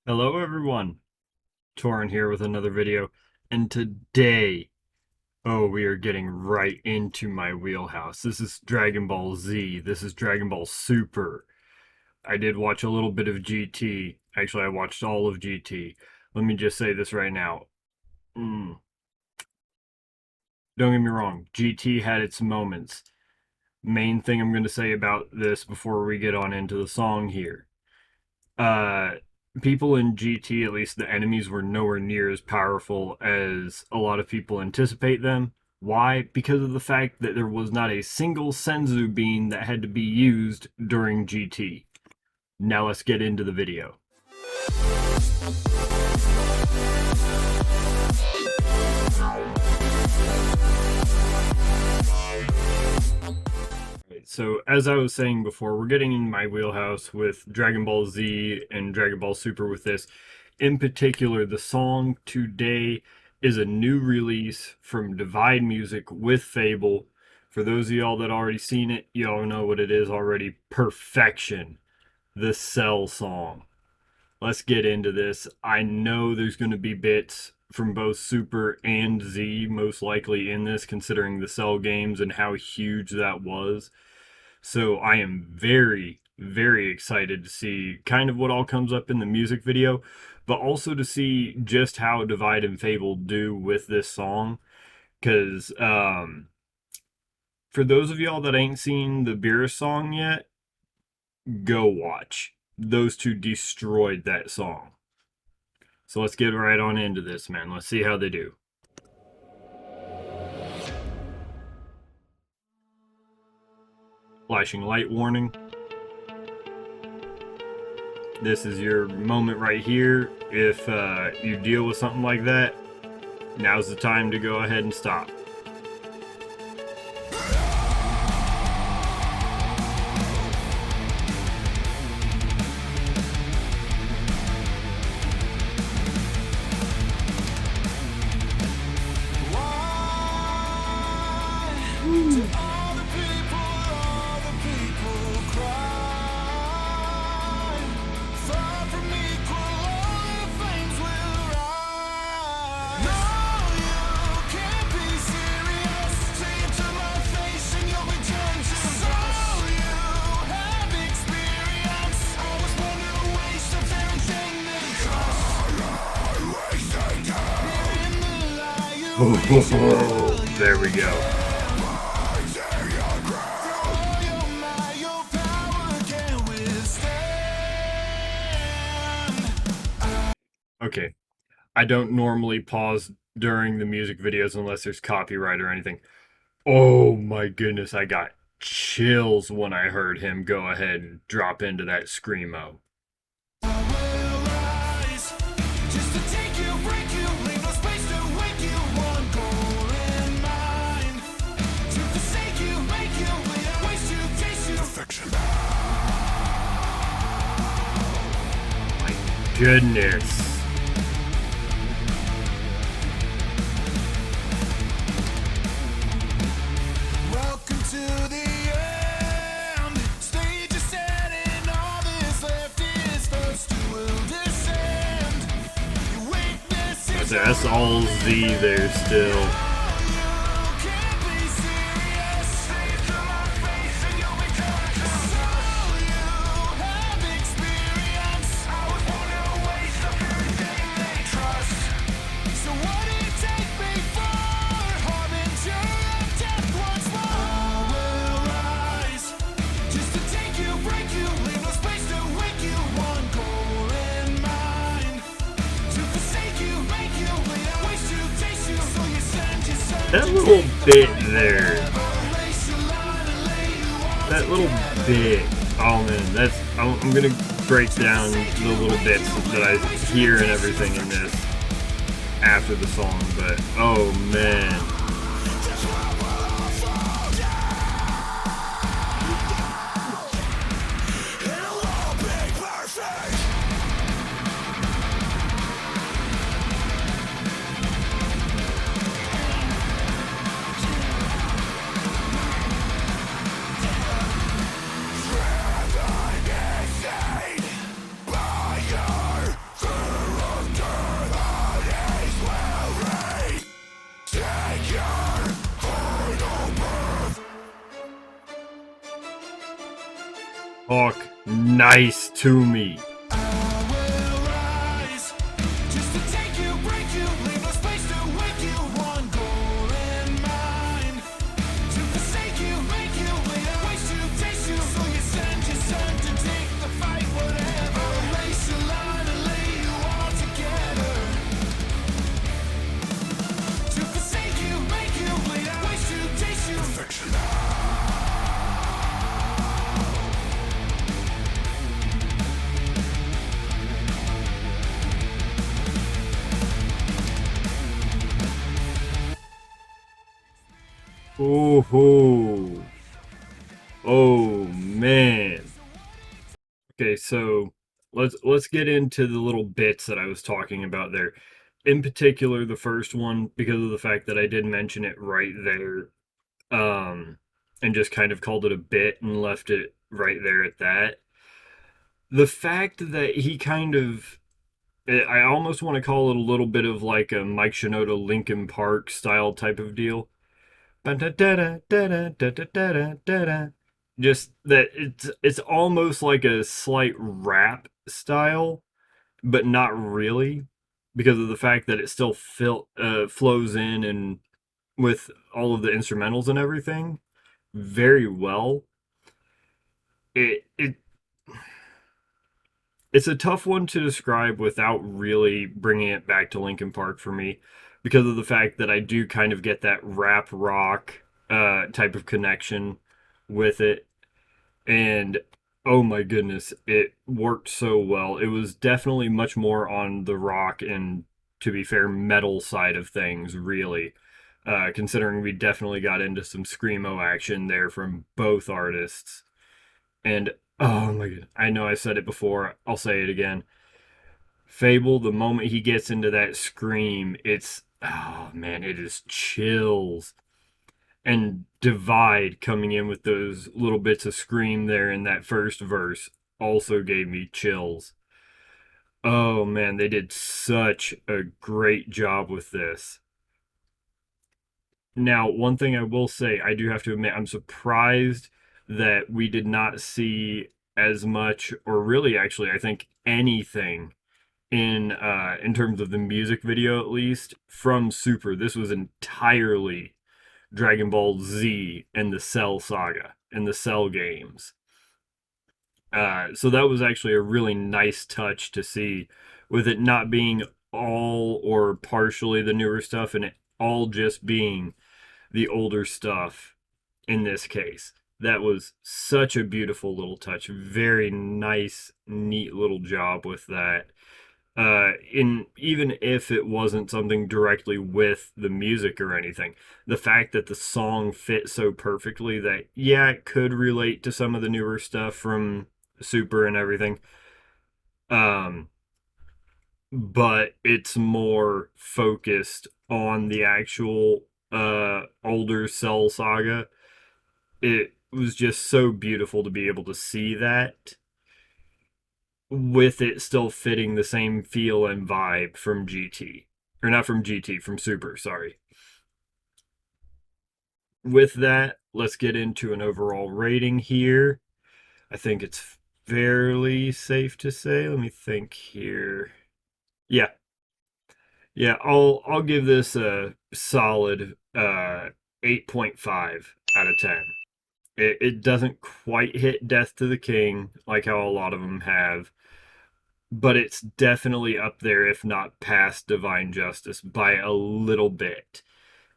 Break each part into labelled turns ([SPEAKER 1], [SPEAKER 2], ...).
[SPEAKER 1] Hello everyone, Torin here with another video, and today, we are getting right into my wheelhouse. This is Dragon Ball Z, this is Dragon Ball Super. I did watch a little bit of GT, actually I watched all of GT. Let me just say this right now, don't get me wrong, GT had its moments. Main thing I'm going to say about this before we get on into the song here. uh People in GT, at least the enemies, were nowhere near as powerful as a lot of people anticipate them. Why? Because of the fact that there was not a single Senzu bean that had to be used during GT. Now let's get into the video. So, as I was saying before, we're getting in my wheelhouse with Dragon Ball Z and Dragon Ball Super with this. In particular, the song today is a new release from Divide Music with Fabvl. For those of y'all that already seen it, y'all know what it is already. Perfection, the Cell song. Let's get into this. I know there's going to be bits from both Super and Z most likely in this, considering the Cell games and how huge that was. So I am very, very excited to see kind of what all comes up in the music video, but also to see just how Divide and Fabvl do with this song. Because for those of y'all that ain't seen the Beerus song yet, go watch. Those two destroyed that song. So let's get right on into this, man. Let's see how they do. Flashing light warning. This is your moment right here. If you deal with something like that, now's the time to go ahead and stop. There we go. Okay, I don't normally pause during the music videos unless there's copyright or anything. Oh my goodness, I got chills when I heard him go ahead and drop into that screamo. Goodness.
[SPEAKER 2] Welcome to the end. Stage is set and all this left is first you will descend. You witness
[SPEAKER 1] That's all Z there still. That little bit there. That little bit. Oh man, that's. I'm gonna break down the little bits that I hear and everything in this after the song, but oh man. Talk nice to me.
[SPEAKER 2] I will rise just to take you, break you, leave no space to wake you. One goal in mind to forsake you, make you bleed and waste you, taste you. So you send your son to take the fight, whatever. I'll race the line and lay you all together. To forsake you, make you bleed and waste you, taste you. Perfection.
[SPEAKER 1] Oh, oh man. Okay, so let's get into the little bits that I was talking about there. In particular, the first one, because of the fact that I did mention it right there, and just kind of called it a bit and left it right there at that. The fact that he kind of, I almost want to call it a little bit of like a Mike Shinoda Linkin Park style type of deal. Just that it's almost like a slight rap style, but not really, because of the fact that it still flows in and with all of the instrumentals and everything very well. It it's a tough one to describe without really bringing it back to Linkin Park for me, because of the fact that I do kind of get that rap rock type of connection with it. And oh my goodness, it worked so well. It was definitely much more on the rock and, to be fair, metal side of things, really. Considering we definitely got into some screamo action there from both artists. And oh my god, I know I said it before, I'll say it again. Fabvl, the moment he gets into that scream, it's, oh man, it is chills. And Divide coming in with those little bits of scream there in that first verse also gave me chills. Oh man, they did such a great job with this. Now, one thing I will say, I do have to admit, I'm surprised that we did not see as much, or really, actually, I think anything in terms of the music video, at least from Super. This was entirely Dragon Ball Z and the Cell saga and the Cell games. So that was actually a really nice touch to see, with it not being all or partially the newer stuff and it all just being the older stuff in this case. That was such a beautiful little touch. Very nice, neat little job with that. In even if it wasn't something directly with the music or anything, the fact that the song fit so perfectly that, yeah, it could relate to some of the newer stuff from Super and everything, um but it's more focused on the actual older Cell saga. It was just so beautiful to be able to see that, with it still fitting the same feel and vibe from GT. Or not from GT, from Super, sorry. With that, let's get into an overall rating here. I think it's fairly safe to say. Let me think here. Yeah. Yeah, I'll give this a solid 8.5 out of 10. It doesn't quite hit Death to the King like how a lot of them have, but it's definitely up there, if not past Divine Justice by a little bit.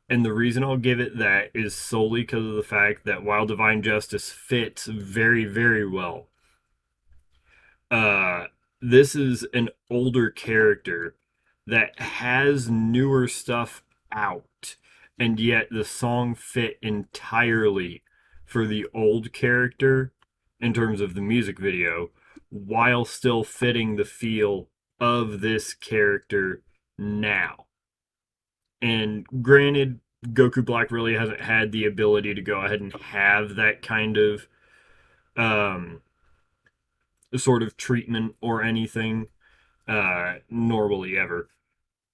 [SPEAKER 1] And the reason I'll give it that is solely because of the fact that while Divine Justice fits very, very well, uh, this is an older character that has newer stuff out, and yet the song fit entirely for the old character in terms of the music video, while still fitting the feel of this character now. And granted, Goku Black really hasn't had the ability to go ahead and have that kind of um, sort of treatment or anything normally ever.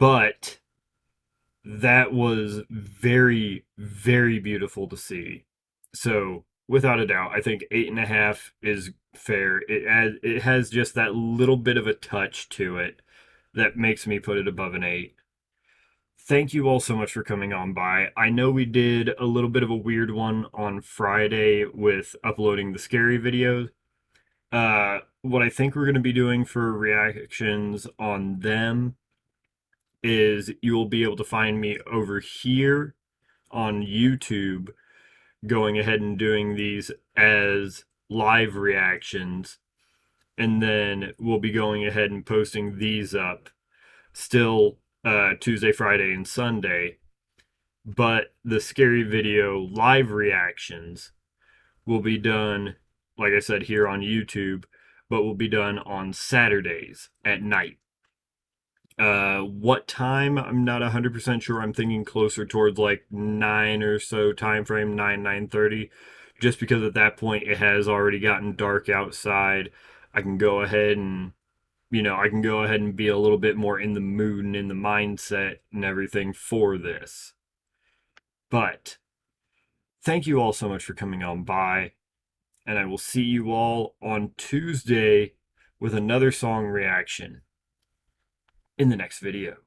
[SPEAKER 1] But that was very, very beautiful to see. So without a doubt. I think 8.5 is fair. It has just that little bit of a touch to it that makes me put it above an 8. Thank you all so much for coming on by. I know we did a little bit of a weird one on Friday with uploading the scary videos. What I think we're going to be doing for reactions on them is you will be able to find me over here on YouTube going ahead and doing these as live reactions, and then we'll be going ahead and posting these up still Tuesday, Friday, and Sunday. But the scary video live reactions will be done, like I said, here on YouTube, but will be done on Saturdays at night. What time? I'm not 100% sure. I'm thinking closer towards like 9 or so time frame, 9:30, just because at that point it has already gotten dark outside. I can go ahead and I can go ahead and be a little bit more in the mood and in the mindset and everything for this. But thank you all so much for coming on by, and I will see you all on Tuesday with another song reaction in the next video.